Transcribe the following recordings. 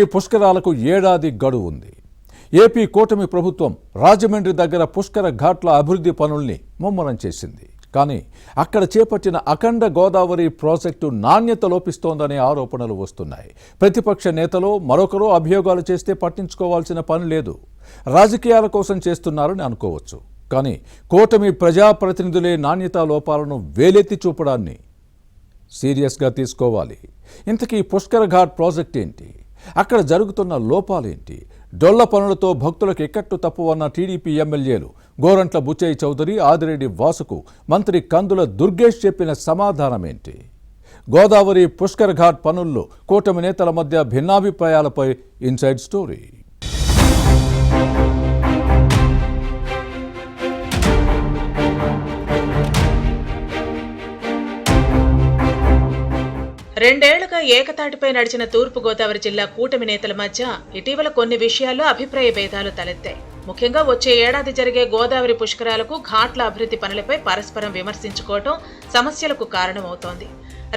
ఈ పుష్కరాలకు ఏడాది గడువు ఉంది. ఏపీ కూటమి ప్రభుత్వం రాజమండ్రి దగ్గర పుష్కర ఘాట్ల అభివృద్ధి పనుల్ని ముమ్మరం చేసింది. కానీ అక్కడ చేపట్టిన అఖండ గోదావరి ప్రాజెక్టు నాణ్యత లోపిస్తోందనే ఆరోపణలు వస్తున్నాయి. ప్రతిపక్ష నేతలు మరొకరు అభియోగాలు చేస్తే పట్టించుకోవాల్సిన పని లేదు, రాజకీయాల కోసం చేస్తున్నారని అనుకోవచ్చు. కానీ కూటమి ప్రజాప్రతినిధులే నాణ్యతా లోపాలను వేలెత్తి చూపడాన్ని సీరియస్గా తీసుకోవాలి. ఇంతకీ పుష్కర ఘాట్ ప్రాజెక్ట్ ఏంటి, అక్కడ జరుగుతున్న లోపాలేంటి, డొల్ల పనులతో భక్తులకు ఎక్కట్టు తప్పువన్న టీడీపీ ఎమ్మెల్యేలు గోరంట్ల బుచ్చయ్య చౌదరి, ఆదిరెడ్డి వాసుకు మంత్రి కందుల దుర్గేష్ చెప్పిన సమాధానమేంటి? గోదావరి పుష్కర ఘాట్ పనుల్లో కూటమి నేతల మధ్య భిన్నాభిప్రాయాలపై ఇన్సైడ్ స్టోరీ. రెండేళ్లుగా ఏకతాటిపై నడిచిన తూర్పు గోదావరి జిల్లా కూటమి నేతల మధ్య ఇటీవల కొన్ని విషయాల్లో అభిప్రాయ భేదాలు తలెత్తాయి. ముఖ్యంగా వచ్చే ఏడాది జరిగే గోదావరి పుష్కరాలకు ఘాట్ల అభివృద్ధి పనులపై పరస్పరం విమర్శించుకోవడం సమస్యలకు కారణమవుతోంది.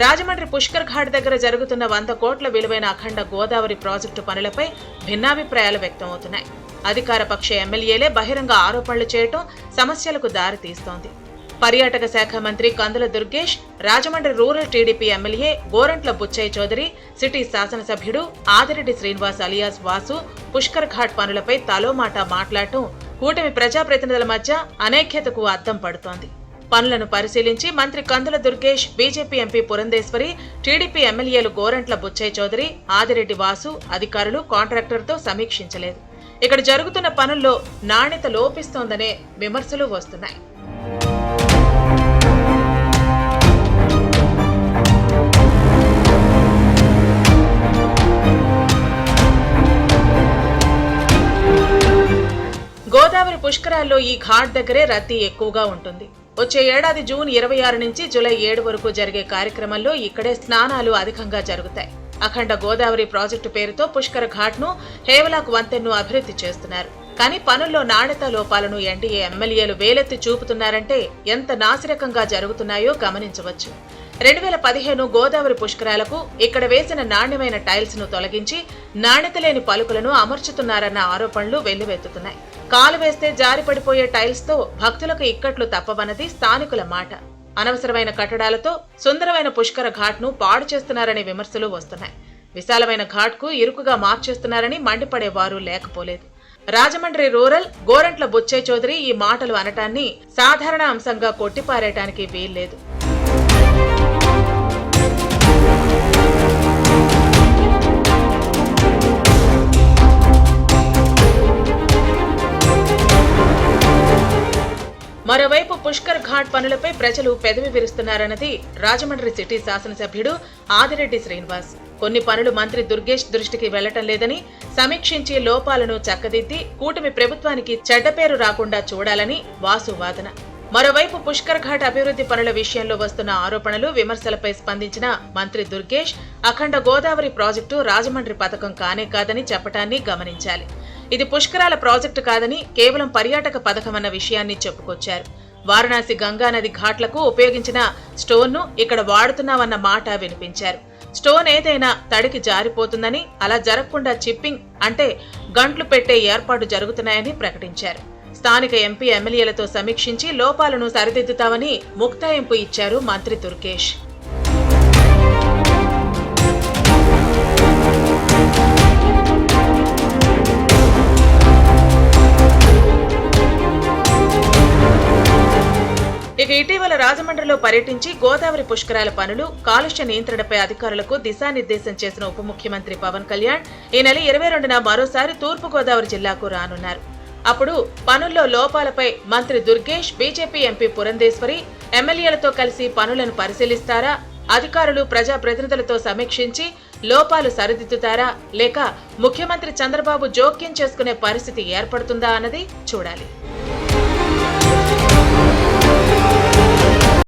రాజమండ్రి పుష్కర్ ఘాట్ దగ్గర జరుగుతున్న 100 కోట్ల విలువైన అఖండ గోదావరి ప్రాజెక్టు పనులపై భిన్నాభిప్రాయాలు వ్యక్తమవుతున్నాయి. అధికార పక్ష ఎమ్మెల్యేలే బహిరంగ ఆరోపణలు చేయడం సమస్యలకు దారితీస్తోంది. పర్యాటక శాఖ మంత్రి Kandula Durgesh, Rajahmundry rural TDP MLA Gorantla Butchaiah Chowdary, city శాసనసభ్యుడు ఆదిరెడ్డి శ్రీనివాస్ అలియాస్ వాసు పుష్కర్ ఘాట్ పనులపై తలోమాట మాట్లాడటం కూటమి ప్రజాప్రతినిధుల మధ్య అనైక్యతకు అద్దం పడుతోంది. పనులను పరిశీలించి మంత్రి Kandula Durgesh, BJP MP Purandeswari, TDP ఎమ్మెల్యేలు గోరంట్ల బుచ్చయ్య చౌదరి, ఆదిరెడ్డి వాసు అధికారులు కాంట్రాక్టర్తో సమీక్షించలేదు. ఇక్కడ జరుగుతున్న పనుల్లో నాణ్యత లోపిస్తోందనే విమర్శలు వస్తున్నాయి. గోదావరి పుష్కరాల్లో ఈ ఘాట్ దగ్గరే రద్దీ ఎక్కువగా ఉంటుంది. వచ్చే ఏడాది జూన్ 26 నుంచి జూలై 7 వరకు జరిగే కార్యక్రమంలో ఇక్కడే స్నానాలు అధికంగా జరుగుతాయి. అఖండ గోదావరి ప్రాజెక్టు పేరుతో పుష్కర ఘాట్ ను హేవలాక్ వంతెన్ను అభివృద్ధి చేస్తున్నారు. కానీ పనుల్లో నాణ్యతా లోపాలను ఎన్డీఏ ఎమ్మెల్యేలు వేలెత్తి చూపుతున్నారంటే ఎంత నాసిరకంగా జరుగుతున్నాయో గమనించవచ్చు. 2015 గోదావరి పుష్కరాలకు ఇక్కడ వేసిన నాణ్యమైన టైల్స్ ను తొలగించి నాణ్యత లేని పలుకులను అమర్చుతున్నారన్న ఆరోపణలు వెల్లువెత్తుతున్నాయి. కాలు వేస్తే జారిపడిపోయే టైల్స్ తో భక్తులకు ఇక్కట్లు తప్పవన్నది స్థానికుల మాట. అనవసరమైన కట్టడాలతో సుందరమైన పుష్కర ఘాట్ ను పాడు చేస్తున్నారనే విమర్శలు వస్తున్నాయి. విశాలమైన ఘాట్ కు ఇరుకుగా మార్చేస్తున్నారని మండిపడేవారు లేకపోలేదు. రాజమండ్రి రూరల్ గోరంట్ల బుచ్చయ్య చౌదరి ఈ మాటలు అనటాన్ని సాధారణ అంశంగా కొట్టిపారేయటానికి వీల్లేదు. మరోవైపు పుష్కర్ ఘాట్ పనులపై ప్రజలు పెదవి విరుస్తున్నారన్నది రాజమండ్రి సిటీ శాసనసభ్యుడు ఆదిరెడ్డి శ్రీనివాస్. కొన్ని పనులు మంత్రి దుర్గేష్ దృష్టికి వెళ్లటం లేదని, సమీక్షించి లోపాలను చక్కదిద్ది కూటమి ప్రభుత్వానికి చెడ్డ పేరు రాకుండా చూడాలని వాసు వాదన. మరోవైపు పుష్కర్ ఘాట్ అభివృద్ధి పనుల విషయంలో వస్తున్న ఆరోపణలు, విమర్శలపై స్పందించిన మంత్రి దుర్గేష్ అఖండ గోదావరి ప్రాజెక్టు రాజమండ్రి పథకం కానే కాదని చెప్పటాన్ని గమనించాలి. ఇది పుష్కరాల ప్రాజెక్టు కాదని కేవలం పర్యాటక పథకమన్న విషయాన్ని చెప్పుకొచ్చారు. వారణాసి గంగానది ఘాట్లకు ఉపయోగించిన స్టోన్ ను ఇక్కడ వాడుతున్నామన్న మాట వినిపించారు. స్టోన్ ఏదైనా తడికి జారిపోతుందని, అలా జరగకుండా చిప్పింగ్ అంటే గంట్లు పెట్టే ఏర్పాటు జరుగుతున్నాయని ప్రకటించారు. స్థానిక ఎంపీ ఎమ్మెల్యేలతో సమీక్షించి లోపాలను సరిదిద్దుతామని ముక్తాయింపు ఇచ్చారు మంత్రి దుర్గేష్. ఇక ఇటీవల రాజమండ్రిలో పర్యటించి గోదావరి పుష్కరాల పనులు, కాలుష్య నియంత్రణపై అధికారులకు దిశానిర్దేశం చేసిన ఉప ముఖ్యమంత్రి పవన్ కళ్యాణ్ ఈ నెల 22న మరోసారి తూర్పు గోదావరి జిల్లాకు రానున్నారు. అప్పుడు పనుల్లో లోపాలపై మంత్రి దుర్గేష్, బీజేపీ ఎంపీ పురంధేశ్వరి ఎమ్మెల్యేలతో కలిసి పనులను పరిశీలిస్తారా, అధికారులు ప్రజాప్రతినిధులతో సమీక్షించి లోపాలు సరిదిద్దుతారా, లేక ముఖ్యమంత్రి చంద్రబాబు జోక్యం చేసుకునే పరిస్థితి ఏర్పడుతుందా అన్నది చూడాలి.